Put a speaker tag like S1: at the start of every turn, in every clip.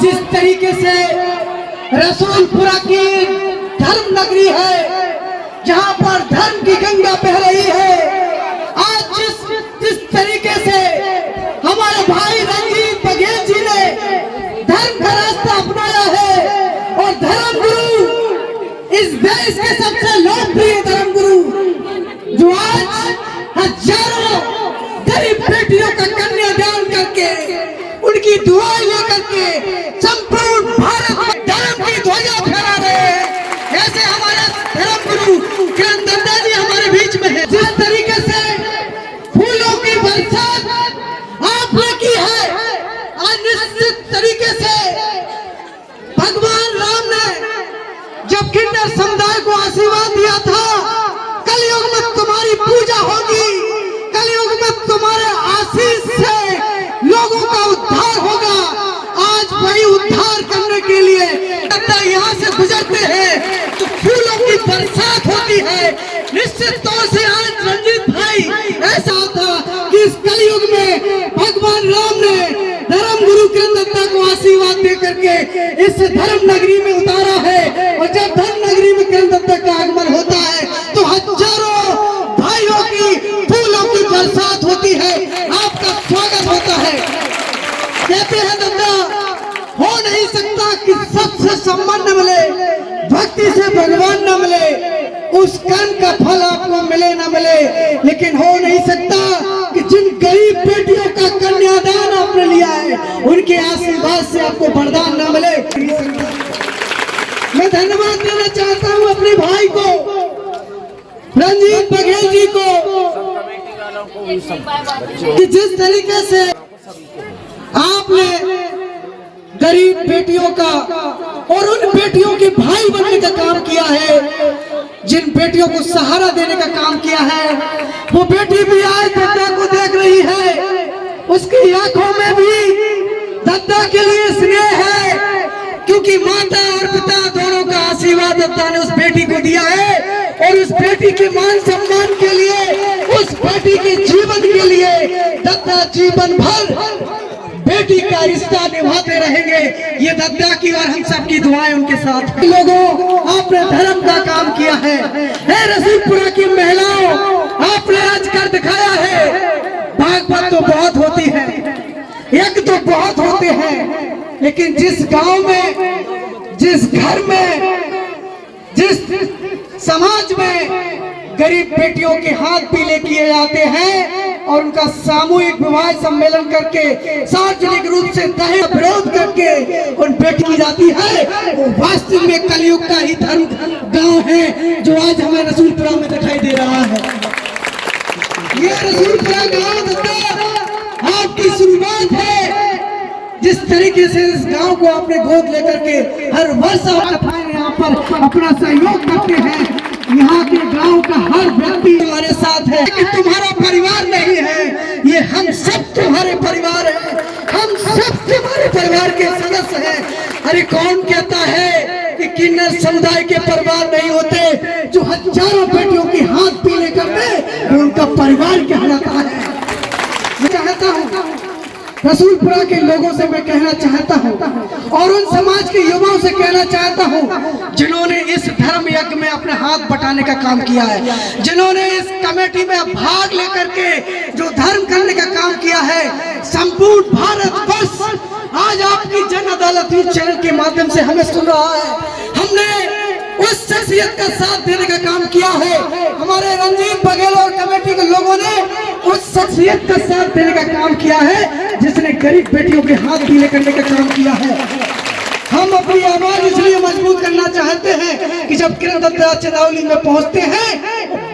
S1: जिस तरीके से रसूलपुरा की धर्म नगरी है, जहां पर धर्म की गंगा बह रही है, आज जिस तरीके से हमारे भाई रंजीत बघेल जी ने धर्म का रास्ता अपनाया है और धर्म गुरु इस देश के सबसे लोकप्रिय धर्म गुरु जो आज हजारों गरीब बेटियों का कन्यादान करके उनकी दुआएं लेकर के संपूर्ण भारत में धर्म की ध्वजा फहरा रहे हैं, ऐसे हमारे धर्म गुरु किरण दत्ता जी हमारे बीच में है। जिस तरीके से फूलों की बरसात आपने की है, अनिश्चित तरीके से भगवान राम ने जब किन्नर समुदाय को आशीर्वाद दिया था, कलयुग में तुम्हारी पूजा होगी, कलयुग में तुम्हारे आशीष से लोगों का उद्धार होगा। आज वही उद्धार करने के लिए यहाँ से गुजरते हैं तो फूलों की बरसात होती है। निश्चित तौर से आज रंजीत भाई ऐसा था कि इस कलयुग में भगवान राम ने धर्म गुरु किरण दत्ता को आशीर्वाद दे करके इस धर्म नगरी में उतारा है, और जब धर्म नगरी में किरण दत्ता का आगमन होता है तो हजारों भाइयों की फूलों की बरसात होती है, आपका स्वागत होता है। कहते हैं दत्ता हो नहीं सकता कि सबसे सम्मान न मिले, भक्ति से भगवान न मिले, उस कर्म का फल आपको मिले न मिले, लेकिन हो नहीं सकता कि जिन गरीब बेटियों का कन्यादान आपने लिया है उनके आशीर्वाद से आपको वरदान न मिले। मैं धन्यवाद देना चाहता हूँ अपने भाई को रंजीत बघेल जी को कि जिस तरीके से आपने गरीब बेटियों का और उन बेटियों के भाई बनने का काम किया है, जिन बेटियों को सहारा देने का काम किया है, वो बेटी भी आज दत्ता को देख रही है, उसकी आंखों में भी दत्ता के लिए स्नेह है, क्योंकि माता और पिता दोनों का आशीर्वाद दत्ता ने उस बेटी को दिया है, और उस बेटी के मान सम्मान के लिए, उस बेटी के जीवन के लिए दत्ता जीवन भर बेटी का रिश्ता निभाते रहेंगे। ये दत्ता की और हम सबकी दुआएं उनके साथ। लोगों आपने धर्म का काम किया है, रसूलपुरा की महिलाओं आपने आज कर दिखाया है। भागवत तो बहुत होती है, यज्ञ तो बहुत होते हैं, लेकिन जिस गांव में, जिस घर में, जिस समाज में गरीब बेटियों के हाथ पीले किए जाते हैं और उनका सामूहिक विवाह सम्मेलन करके सार्वजनिक रूप से दहेज विरोध करके उन बेटी की जाती है, वो वास्तव में कलयुग का ही धर्म गांव है जो आज हमें रसूलपुरा में दिखाई दे रहा है। ये रसूलपुरा गांव आपकी शुरुआत है। जिस तरीके से इस गांव को आपने गोद लेकर के हर वर्ष यहाँ पर अपना सहयोग करते हैं, यहाँ के गांव का हर व्यक्ति हमारे साथ है। कि तुम्हारा परिवार नहीं है, ये हम सब तुम्हारे परिवार है, हम सब तुम्हारे परिवार के सदस्य हैं। अरे कौन कहता है कि किन्नर समुदाय के परिवार नहीं होते, जो हजारों बेटियों के हाथ पीले करते उनका परिवार कहलाता है। मैं चाहता हूँ रसूलपुरा के लोगों से मैं कहना चाहता हूँ और उन समाज के युवाओं से कहना चाहता हूँ जिन्होंने इस धर्म यज्ञ में अपने हाथ बटाने का काम किया है, जिन्होंने इस कमेटी में भाग लेकर के जो धर्म करने का काम किया है, संपूर्ण भारत वर्ष आज आपकी जन अदालत चैनल के माध्यम से हमें सुन रहा है। हमने उस शख्सियत का साथ देने का काम किया है, हमारे रंजीत बघेल और कमेटी के लोगों ने उस शख्सियत का साथ देने का काम किया है जिसने गरीब बेटियों के हाथ पीले करने का काम किया है। हम अपनी आवाज इसलिए मजबूत करना चाहते हैं कि जब किरण दत्ता चंदौली में पहुंचते हैं,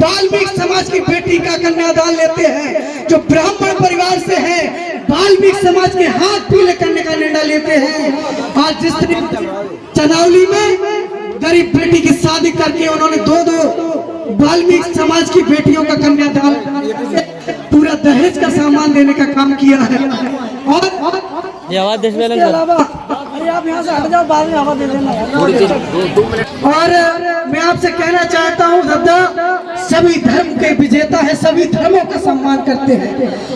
S1: बाल्मीकि समाज की बेटी का कन्यादान लेते हैं, जो ब्राह्मण परिवार से है, बाल्मीकि समाज के हाथ पीले करने का निर्णय लेते हैं। आज जिस चंदौली में गरीब बेटी की शादी करके उन्होंने दो बाल्मीकि समाज की बेटियों का कन्यादान, पूरा दहेज का सामान देने का काम किया है। और
S2: ये आवाज देश में
S1: अरे आप यहाँ से हट जाओ, बाद में आवाज दे देना। और मैं आपसे कहना चाहता हूँ दद्दा सभी धर्म के विजेता है, सभी धर्मों का सम्मान करते हैं।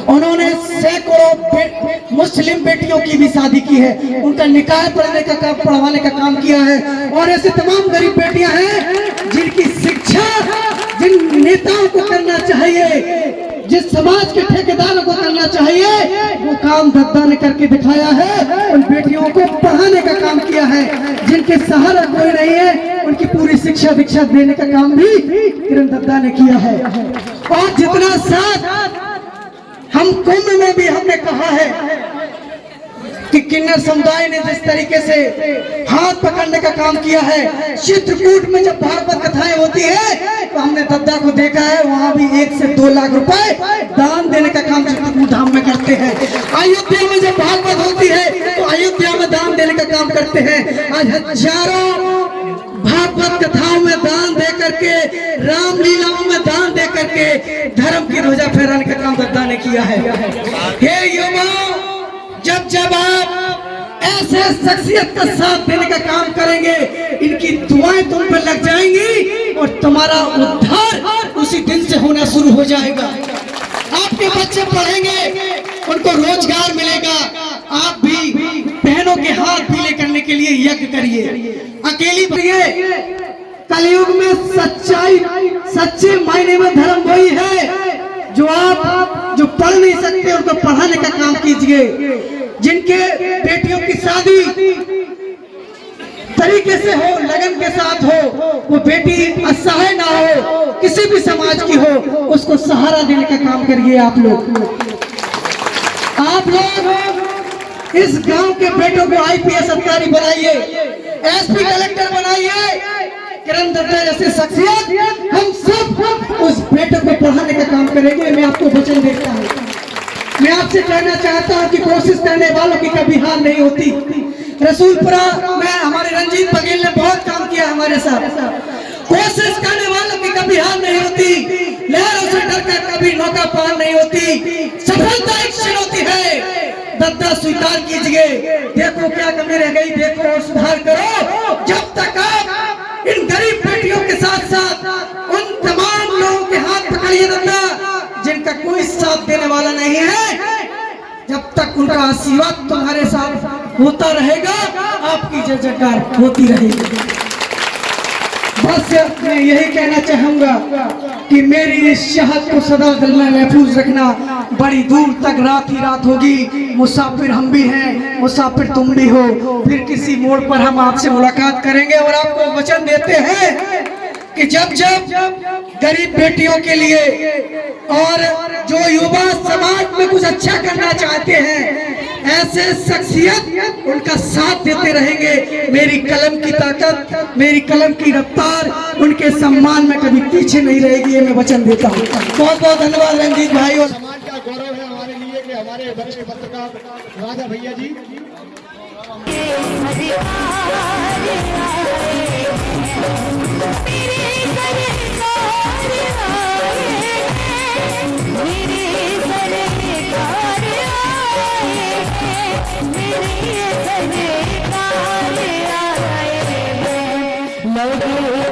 S1: उन्होंने सैकड़ों मुस्लिम बेटियों की भी शादी की है, उनका निकाह पढ़वाने का काम किया है। और ऐसे तमाम गरीब बेटियां हैं जिनकी शिक्षा जिन नेताओं को करना चाहिए, जिस समाज के ठेकेदारों को करना चाहिए, वो काम दद्दा ने करके दिखाया है। उन बेटियों को पढ़ाने का काम किया है, जिनके सहारा कोई नहीं है, उनकी पूरी शिक्षा दीक्षा देने का काम भी किरण दद्दा ने किया है। और जितना साथ हम कुंभ में भी हमने कहा है कि किन्नर समुदाय ने जिस तरीके से हाथ पकड़ने का काम किया है, चित्रकूट में जब भागवत कथाएं होती है तो हमने दद्दा को देखा है, वहां भी 1 से 2 लाख रुपए दान देने का काम चित्रकूट धाम में करते हैं। अयोध्या में जब भागवत होती है तो अयोध्या में दान देने का काम करते हैं। आज हजारों भागवत कथाओं में दान दे करके, रामलीलाओं में दान दे करके धर्म की ध्वजा फहराने का काम दद्दा ने किया है। हे युवाओं, जब जब आप ऐसे शख्सियत का साथ देने का काम करेंगे, इनकी दुआएं तुम पर लग जाएंगी और तुम्हारा उद्धार उसी दिन से होना शुरू हो जाएगा। आपके बच्चे पढ़ेंगे, उनको रोजगार मिलेगा। आप भी बहनों के हाथ पीले करने के लिए यज्ञ करिए, अकेली बनिए। कलयुग में सच्चे मायने में धर्म वही है जो पढ़ नहीं सकते उनको पढ़ाने का काम कीजिए। जिनके बेटियों की शादी तरीके से हो, लगन के साथ हो, वो बेटी असहाय ना हो, किसी भी समाज की हो, उसको सहारा देने का काम करिए। आप लोग इस गांव के बेटों को IPS अधिकारी बनाइए, SP कलेक्टर बनाइए। किरण दद्दा जैसे शख्सियत हम सब उस बेटे को पढ़ाने का काम करेंगे। मैं आपको वचन देता हूँ। मैं आपसे कहना चाहता हूँ कि कोशिश करने वालों की कभी हार नहीं होती। रसूलपुरा में हमारे रंजीत बघेल ने बहुत काम किया हमारे साथ। कोशिश करने वालों की कभी हार नहीं होती, लहरों से डरकर कभी नौका पार नहीं होती। सफलता एक क्षण होती है, दद्दा स्वीकार कीजिए। देखो क्या कमी रह गई, देखो और सुधार करो। जब तक आप इन गरीब बेटियों के साथ साथ उन तमाम लोगों के हाथ पकड़िए दद्दा जिनका कोई साथ देने वाला नहीं है, जब तक उनका आशीर्वाद तुम्हारे साथ होता रहेगा, आपकी जय जयकार होती रहेगी। बस मैं यही कहना चाहूंगा कि मेरी इस शहद को सदा दिल में महफूज रखना। बड़ी दूर तक रात ही रात होगी, मुसाफिर हम भी हैं, मुसाफिर तुम भी हो। फिर किसी मोड़ पर हम आपसे मुलाकात करेंगे और आपको वचन देते हैं कि जब गरीब बेटियों के लिए और जो युवा समाज में कुछ अच्छा करना चाहते हैं, ऐसे शख्सियत उनका साथ देते रहेंगे। मेरी कलम की ताकत, मेरी कलम की रफ्तार उनके सम्मान में कभी पीछे नहीं रहेगी, ये मैं वचन देता हूँ। बहुत बहुत धन्यवाद रंजीत भाई। और
S2: समाज का गौरव है हमारे लिए कि हमारे वरिष्ठ पत्रकार राजा भैया जी
S3: लगे